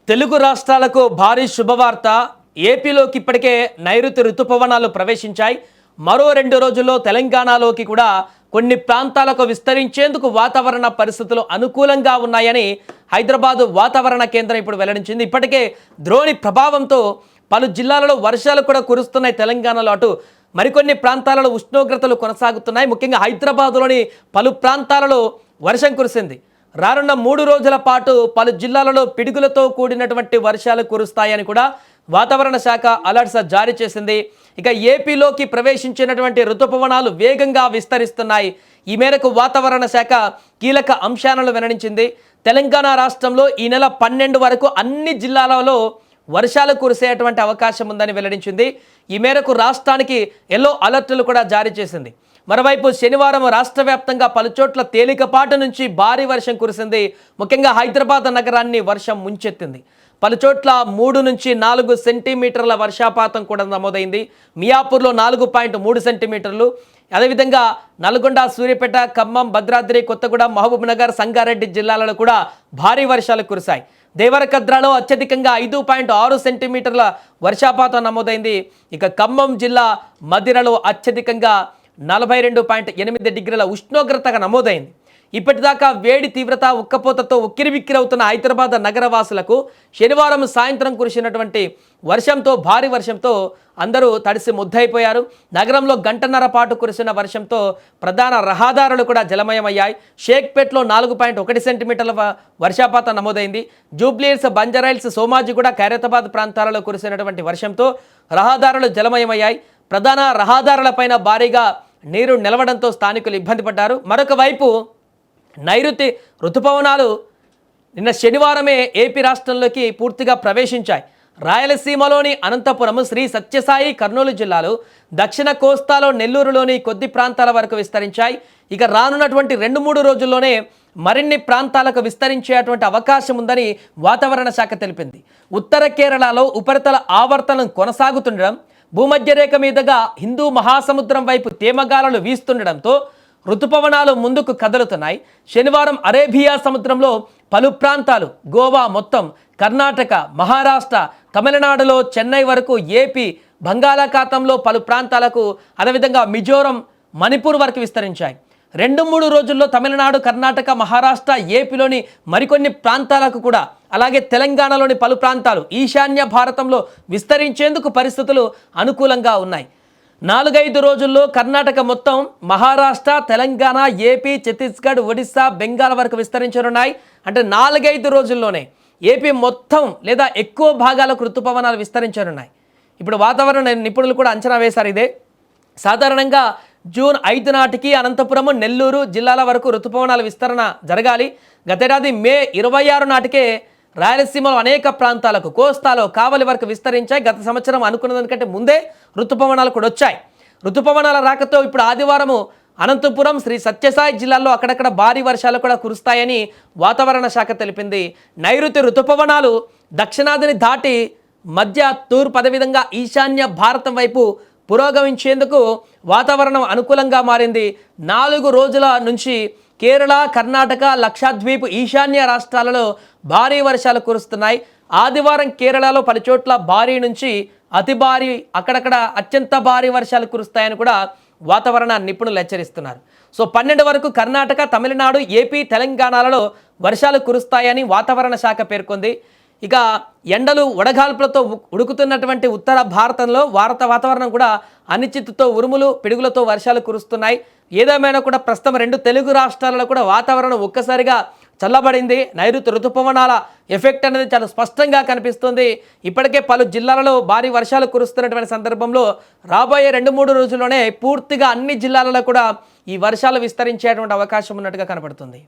తెలుగు రాష్ట్రాలకు భారీ శుభవార్త. ఏపీలోకి ఇప్పటికే నైరుతి ఋతుపవనాలు ప్రవేశించాయి. మరో 2 రోజుల్లో తెలంగాణలోకి కూడా కొన్ని ప్రాంతాలకు విస్తరించేందుకు వాతావరణ పరిస్థితులు అనుకూలంగా ఉన్నాయని హైదరాబాద్ వాతావరణ కేంద్రం ఇప్పుడు వెల్లడించింది. ఇప్పటికే ద్రోణి ప్రభావంతో పలు జిల్లాలలో వర్షాలు కూడా కురుస్తున్నాయి. తెలంగాణలో అటు మరికొన్ని ప్రాంతాలలో ఉష్ణోగ్రతలు కొనసాగుతున్నాయి. ముఖ్యంగా హైదరాబాద్లోని పలు ప్రాంతాలలో వర్షం కురిసింది. రానున్న 3 రోజుల పాటు పలు జిల్లాలలో పిడుగులతో కూడినటువంటి వర్షాలు కురుస్తాయని కూడా వాతావరణ శాఖ అలర్ట్స్ జారీ చేసింది. ఇక ఏపీలోకి ప్రవేశించినటువంటి ఋతుపవనాలు వేగంగా విస్తరిస్తున్నాయి. ఈ మేరకు వాతావరణ శాఖ కీలక అంశాలను వెల్లడించింది. తెలంగాణ రాష్ట్రంలో ఈ నెల 12 వరకు అన్ని జిల్లాలలో వర్షాలు కురిసేటువంటి అవకాశం ఉందని వెల్లడించింది. ఈ మేరకు రాష్ట్రానికి ఎల్లో అలర్టులు కూడా జారీ చేసింది. మరోవైపు శనివారం రాష్ట్ర వ్యాప్తంగా పలుచోట్ల తేలికపాటి నుంచి భారీ వర్షం కురిసింది. ముఖ్యంగా హైదరాబాద్ నగరాన్ని వర్షం ముంచెత్తింది. పలుచోట్ల 3 నుంచి 4 సెంటీమీటర్ల వర్షపాతం కూడా నమోదైంది. మియాపూర్లో 4.3 సెంటీమీటర్లు, అదేవిధంగా నల్గొండ, సూర్యాపేట, ఖమ్మం, భద్రాద్రి, కొత్తగూడెం, మహబూబ్ నగర్, సంగారెడ్డి జిల్లాలలో కూడా భారీ వర్షాలు కురిశాయి. దేవరకద్రలో అత్యధికంగా 5.6 సెంటీమీటర్ల వర్షపాతం నమోదైంది. ఇక ఖమ్మం జిల్లా మదిరలో అత్యధికంగా 42.8 డిగ్రీల ఉష్ణోగ్రతగా నమోదైంది. ఇప్పటిదాకా వేడి తీవ్రత ఉక్కపోతతో ఉక్కిరిబిక్కిరవుతున్న హైదరాబాద్ నగరవాసులకు శనివారం సాయంత్రం కురిసినటువంటి వర్షంతో, భారీ వర్షంతో అందరూ తడిసి ముద్దయిపోయారు. నగరంలో గంటన్నర పాటు కురిసిన వర్షంతో ప్రధాన రహదారులు కూడా జలమయమయ్యాయి. షేక్పేట్లో 4.1 సెంటీమీటర్ల వర్షపాతం నమోదైంది. జూబ్లీహిల్స్, బంజారాహిల్స్, సోమాజిగూడ, ఖైరతాబాద్ ప్రాంతాలలో కురిసినటువంటి వర్షంతో రహదారులు జలమయమయ్యాయి. ప్రధాన రహదారులపైన భారీగా నీరు నిలవడంతో స్థానికులు ఇబ్బంది పడ్డారు. మరొక వైపు నైరుతి ఋతుపవనాలు నిన్న శనివారమే ఏపీ రాష్ట్రంలోకి పూర్తిగా ప్రవేశించాయి. రాయలసీమలోని అనంతపురం, శ్రీ సత్యసాయి, కర్నూలు జిల్లాలు, దక్షిణ కోస్తాలో నెల్లూరులోని కొద్ది ప్రాంతాల వరకు విస్తరించాయి. ఇక రానున్నటువంటి 2-3 రోజుల్లోనే మరిన్ని ప్రాంతాలకు విస్తరించేటువంటి అవకాశం ఉందని వాతావరణ శాఖ తెలిపింది. ఉత్తర కేరళలో ఉపరితల ఆవర్తనం కొనసాగుతుండడం, భూమధ్యరేఖ మీదుగా హిందూ మహాసముద్రం వైపు తేమగాలులు వీస్తుండడంతో ఋతుపవనాలు ముందుకు కదులుతున్నాయి. శనివారం అరేబియా సముద్రంలో పలు ప్రాంతాలు, గోవా మొత్తం, కర్ణాటక, మహారాష్ట్ర, తమిళనాడులో చెన్నై వరకు, ఏపీ, బంగాళాఖాతంలో పలు ప్రాంతాలకు, అదేవిధంగా మిజోరం, మణిపూర్ వరకు విస్తరించాయి. 2-3 రోజుల్లో తమిళనాడు, కర్ణాటక, మహారాష్ట్ర, ఏపీలోని మరికొన్ని ప్రాంతాలకు కూడా, అలాగే తెలంగాణలోని పలు ప్రాంతాలు, ఈశాన్య భారతంలో విస్తరించేందుకు పరిస్థితులు అనుకూలంగా ఉన్నాయి. 4-5 రోజుల్లో కర్ణాటక మొత్తం, మహారాష్ట్ర, తెలంగాణ, ఏపీ, ఛత్తీస్గఢ్, ఒడిశా, బెంగాల్ వరకు విస్తరించనున్నాయి. అంటే 4-5 రోజుల్లోనే ఏపీ మొత్తం లేదా ఎక్కువ భాగాలకు ఋతుపవనాలు విస్తరించనున్నాయి. ఇప్పుడు వాతావరణ నిపుణులు కూడా అంచనా వేశారు ఇదే. సాధారణంగా జూన్ 5 నాటికి అనంతపురం, నెల్లూరు జిల్లాల వరకు ఋతుపవనాల విస్తరణ జరగాలి. గతేడాది మే 26 నాటికే రాయలసీమలో అనేక ప్రాంతాలకు, కోస్తాలో, కావలి వరకు విస్తరించాయి. గత సంవత్సరం అనుకున్న దానికంటే ముందే ఋతుపవనాలు కూడా వచ్చాయి. ఋతుపవనాల రాకతో ఇప్పుడు ఆదివారము అనంతపురం, శ్రీ సత్యసాయి జిల్లాల్లో అక్కడక్కడ భారీ వర్షాలు కూడా కురుస్తాయని వాతావరణ శాఖ తెలిపింది. నైరుతి ఋతుపవనాలు దక్షిణాదిని దాటి మధ్య, తూర్పు, అదేవిధంగా ఈశాన్య భారతం వైపు పురోగమించేందుకు వాతావరణం అనుకూలంగా మారింది. 4 రోజుల నుంచి కేరళ, కర్ణాటక, లక్షద్వీప్, ఈశాన్య రాష్ట్రాలలో భారీ వర్షాలు కురుస్తున్నాయి. ఆదివారం కేరళలో పలుచోట్ల భారీ నుంచి అతి భారీ, అక్కడక్కడ అత్యంత భారీ వర్షాలు కురుస్తాయని కూడా వాతావరణ నిపుణులు హెచ్చరిస్తున్నారు. సో 12 వరకు కర్ణాటక, తమిళనాడు, ఏపీ, తెలంగాణలలో వర్షాలు కురుస్తాయని వాతావరణ శాఖ పేర్కొంది. ఇక ఎండలు, వడగాల్పులతో ఉడుకుతున్నటువంటి ఉత్తర భారతంలో వాతావరణం కూడా అనిశ్చితితో, ఉరుములు, పిడుగులతో వర్షాలు కురుస్తున్నాయి. ఏదేమైనా కూడా ప్రస్తుతం 2 తెలుగు రాష్ట్రాలలో కూడా వాతావరణం ఒక్కసారిగా చల్లబడింది. నైరుతి ఋతుపవనాల ఎఫెక్ట్ అనేది చాలా స్పష్టంగా కనిపిస్తుంది. ఇప్పటికే పలు జిల్లాలలో భారీ వర్షాలు కురుస్తున్నటువంటి సందర్భంలో రాబోయే 2-3 రోజుల్లోనే పూర్తిగా అన్ని జిల్లాలలో కూడా ఈ వర్షాలు విస్తరించేటువంటి అవకాశం ఉన్నట్టుగా కనపడుతుంది.